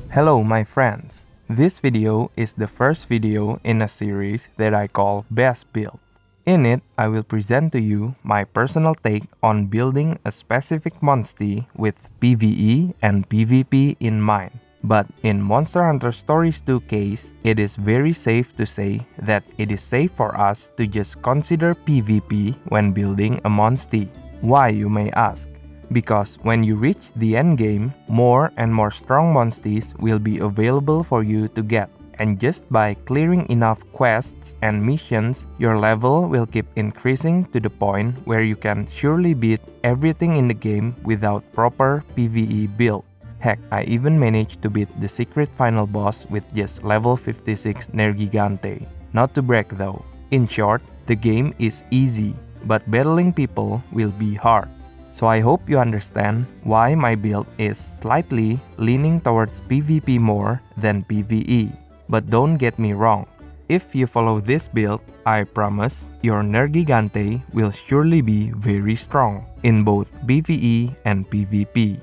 Hello my friends, this video is the first video in a series that I call Best Build. In it, I will present to you my personal take on building a specific monstie with PvE and PvP in mind. But in Monster Hunter Stories 2 case, it is very safe to say that it is safe for us to just consider PvP when building a monstie. Why, you may ask? Because when you reach the endgame, more and more strong monsties will be available for you to get. And just by clearing enough quests and missions, your level will keep increasing to the point where you can surely beat everything in the game without proper PvE build. Heck, I even managed to beat the secret final boss with just level 56 Nergigante. Not to brag though. In short, the game is easy, but battling people will be hard. So I hope you understand why my build is slightly leaning towards PvP more than PvE. But don't get me wrong, if you follow this build, I promise your Nergigante will surely be very strong in both PvE and PvP.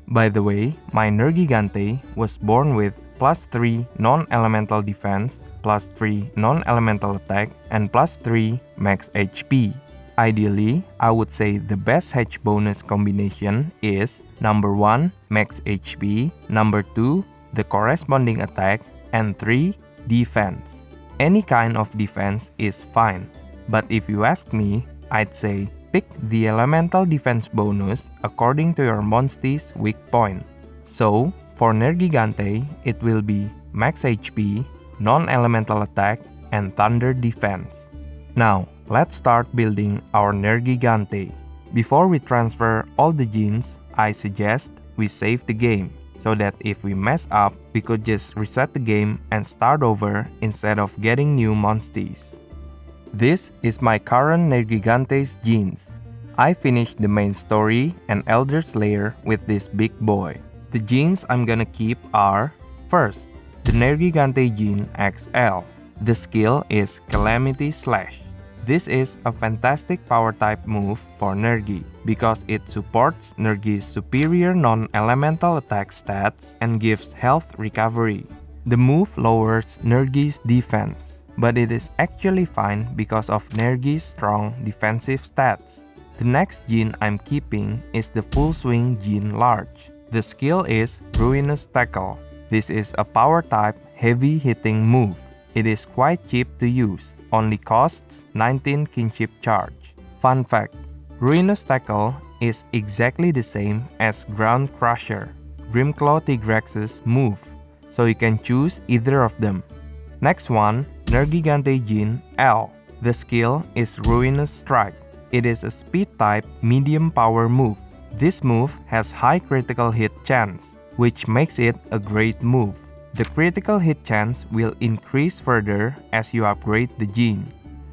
By the way, my Nergigante was born with +3 non-elemental defense, +3 non-elemental attack, and +3 max HP. Ideally, I would say the best H bonus combination is number 1, max HP, number 2, the corresponding attack, and 3, defense. Any kind of defense is fine, but if you ask me, I'd say pick the elemental defense bonus according to your monstie's weak point. So, for Nergigante, it will be max HP, non-elemental attack, and thunder defense. Now, let's start building our Nergigante. Before we transfer all the genes, I suggest we save the game, so that if we mess up, we could just reset the game and start over instead of getting new monsties. This is my current Nergigante's genes. I finished the main story and Elder Slayer with this big boy. The genes I'm gonna keep are: first, the Nergigante gene XL. The skill is Calamity Slash. This is a fantastic power type move for Nergi because it supports Nergi's superior non-elemental attack stats and gives health recovery. The move lowers Nergi's defense, but it is actually fine because of Nergi's strong defensive stats. The next gene I'm keeping is the Full Swing gene Large. The skill is Ruinous Tackle. This is a power type heavy hitting move. It is quite cheap to use, only costs 19 kinship charge. Fun fact, Ruinous Tackle is exactly the same as Ground Crusher, Grimclaw Tigrex's move, so you can choose either of them. Next one, Nergigante gene L. The skill is Ruinous Strike. It is a speed type medium power move. This move has high critical hit chance, which makes it a great move. The critical hit chance will increase further as you upgrade the gene.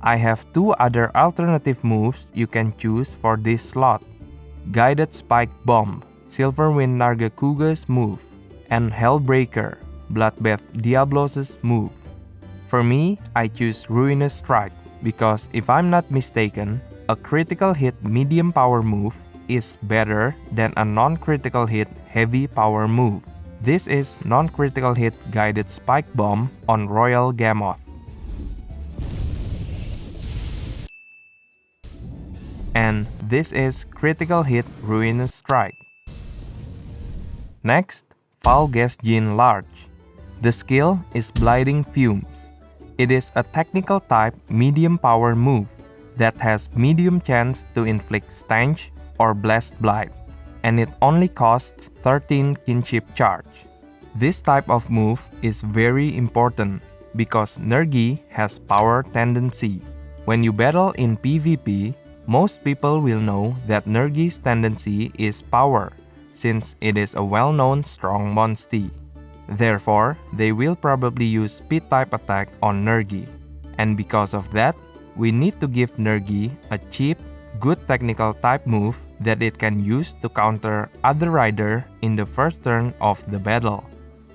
I have two other alternative moves you can choose for this slot: Guided Spike Bomb, Silverwind Nargacuga's move, and Hellbreaker, Bloodbath Diablos' move. For me, I choose Ruinous Strike because if I'm not mistaken, a critical hit medium power move is better than a non-critical hit heavy power move. This is non-critical hit Guided Spike Bomb on Royal Gammoth. And this is critical hit Ruinous Strike. Next, Foul Gas Gene Large. The skill is Blinding Fumes. It is a technical type medium power move that has medium chance to inflict stench or blast blight, and it only costs 13 kinship charge. This type of move is very important because Nergi has power tendency. When you battle in PvP, most people will know that Nergi's tendency is power, since it is a well-known strong monstie. Therefore, they will probably use speed type attack on Nergi. And because of that, we need to give Nergi a cheap, good technical type move that it can use to counter other rider in the first turn of the battle.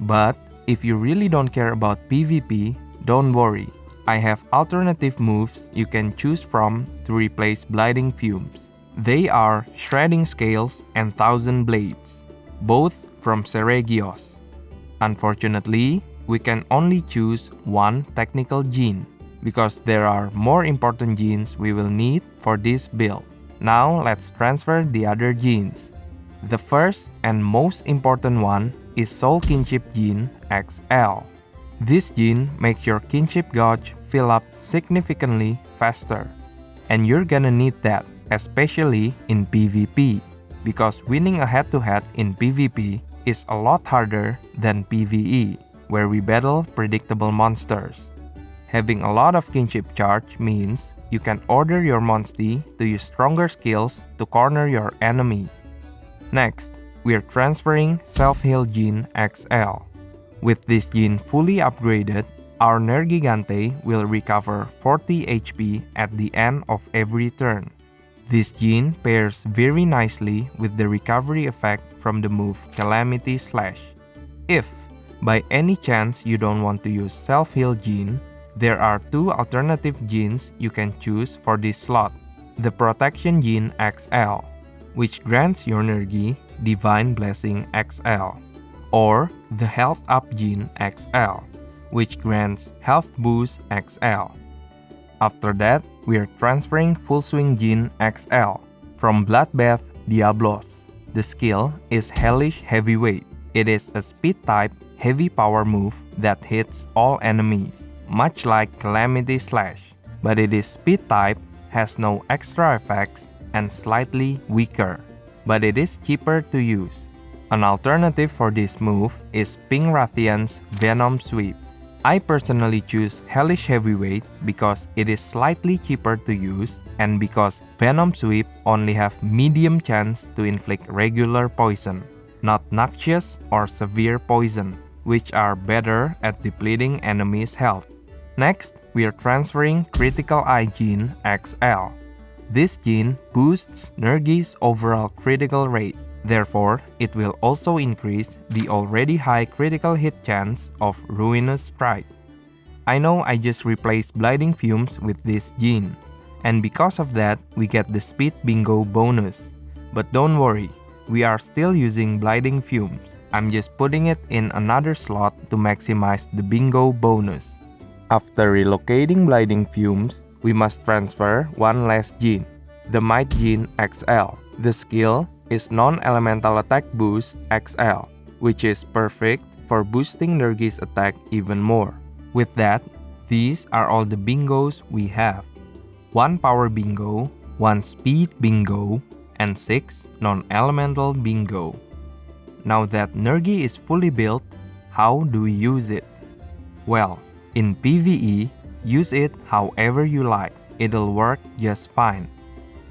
But if you really don't care about PvP, don't worry. I have alternative moves you can choose from to replace Blinding Fumes. They are Shredding Scales and Thousand Blades, both from Seregios. Unfortunately, we can only choose one technical gene, because there are more important genes we will need for this build. Now let's transfer the other genes. The first and most important one is Soul Kinship Gene XL. This gene makes your kinship gauge fill up significantly faster. And you're gonna need that, especially in PvP, because winning a head-to-head in PvP is a lot harder than PvE, where we battle predictable monsters. Having a lot of kinship charge means you can order your monstie to use stronger skills to corner your enemy. Next, we are transferring Self-Heal Gene XL. With this gene fully upgraded, our Nergigante will recover 40 HP at the end of every turn. This gene pairs very nicely with the recovery effect from the move Calamity Slash. If, by any chance you don't want to use Self-Heal Gene, there are two alternative genes you can choose for this slot. The Protection Gene XL, which grants your Nergi Divine Blessing XL, or the Health Up Gene XL, which grants Health Boost XL. After that, we are transferring Full Swing Gene XL from Bloodbath Diablos. The skill is Hellish Heavyweight. It is a speed type heavy power move that hits all enemies, much like Calamity Slash, but it is speed type, has no extra effects, and slightly weaker, but it is cheaper to use. An alternative for this move is Pink Rathian's Venom Sweep. I personally choose Hellish Heavyweight because it is slightly cheaper to use and because Venom Sweep only have medium chance to inflict regular poison, not noxious or severe poison, which are better at depleting enemies' health. Next, we are transferring Critical Eye Gene XL. This gene boosts Nergi's overall critical rate. Therefore, it will also increase the already high critical hit chance of Ruinous Strike. I know I just replaced Blinding Fumes with this gene, and because of that, we get the Speed Bingo bonus. But don't worry, we are still using Blinding Fumes. I'm just putting it in another slot to maximize the Bingo bonus. After relocating Blinding Fumes, we must transfer one last gene, the Might Gene XL. The skill is Non-Elemental Attack Boost XL, which is perfect for boosting Nergi's attack even more. With that, these are all the bingos we have. 1 Power Bingo, 1 Speed Bingo, and 6 Non-Elemental Bingo. Now that Nergi is fully built, how do we use it? Well, in PvE, use it however you like. It'll work just fine.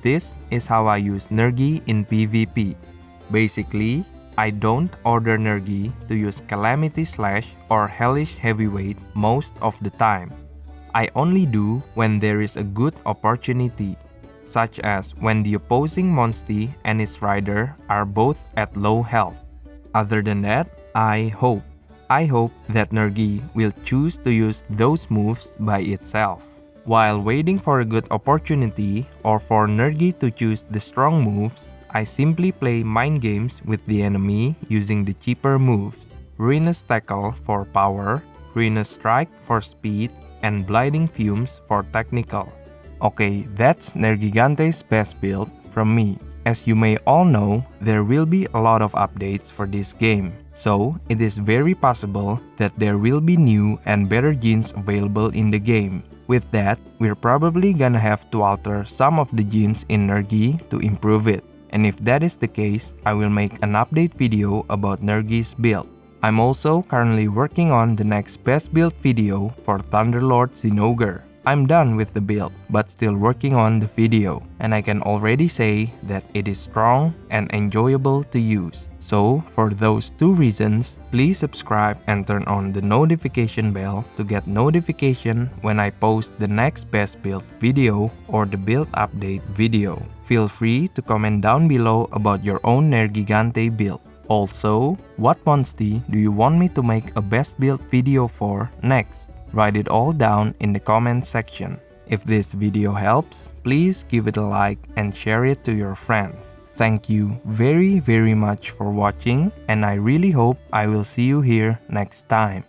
This is how I use Nergi in PvP. Basically, I don't order Nergi to use Calamity Slash or Hellish Heavyweight most of the time. I only do when there is a good opportunity, such as when the opposing monstie and its rider are both at low health. Other than that, I hope that Nergi will choose to use those moves by itself. While waiting for a good opportunity or for Nergi to choose the strong moves, I simply play mind games with the enemy using the cheaper moves. Ruinous Tackle for power, Ruinous Strike for speed, and Blinding Fumes for technical. Okay, that's Nergigante's best build from me. As you may all know, there will be a lot of updates for this game, so it is very possible that there will be new and better genes available in the game. With that, we're probably gonna have to alter some of the genes in Nergi to improve it. And if that is the case, I will make an update video about Nergi's build. I'm also currently working on the next best build video for Thunderlord Zinogre. I'm done with the build, but still working on the video, and I can already say that it is strong and enjoyable to use. So, for those two reasons, please subscribe and turn on the notification bell to get notification when I post the next best build video or the build update video. Feel free to comment down below about your own Nergigante build. Also, what monstie do you want me to make a best build video for next? Write it all down in the comment section. If this video helps, please give it a like and share it to your friends. Thank you very much for watching, and I really hope I will see you here next time.